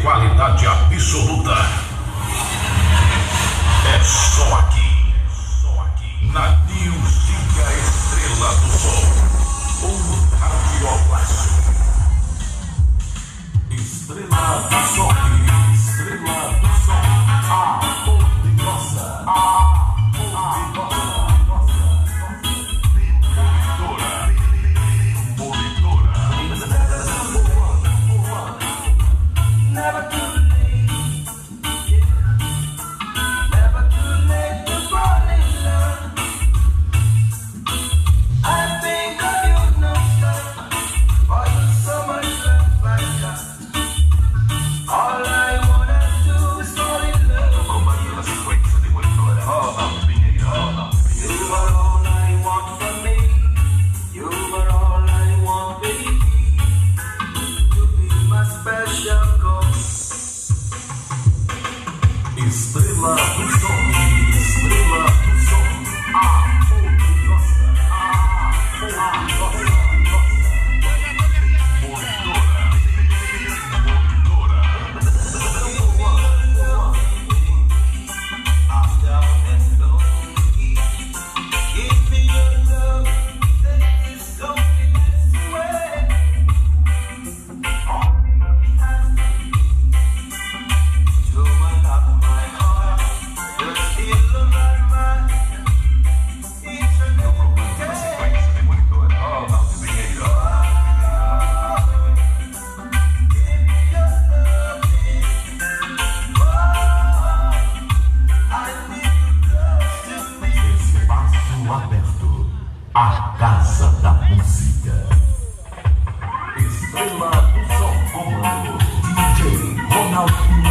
qualidade absoluta. É só aqui, na Nilzinha Estrela do Sol. O Radiolaço. Estrela do Sol, Estrela do Sol. A poderosa, Never too late, never too late to fall in love. I think of you non-stop, for you so much love I got. All I wanna do is fall in love. Comando la sequenza di quell'ora. VIEIRA. You are all I want from me. You are all I want, baby. To be my special girl. Estrela do Sol, Estrela do Sol. A poderosa, Give me your love, take this loneliness away. Only have to unlock my heart. You're still on my mind. Each and every day. Sequenza di monitor. VIEIRA. Give me your love, I need you close to me. Espaço aberto. A Casa da Música. Estrela do Sol, comando DJ Ronaldinho.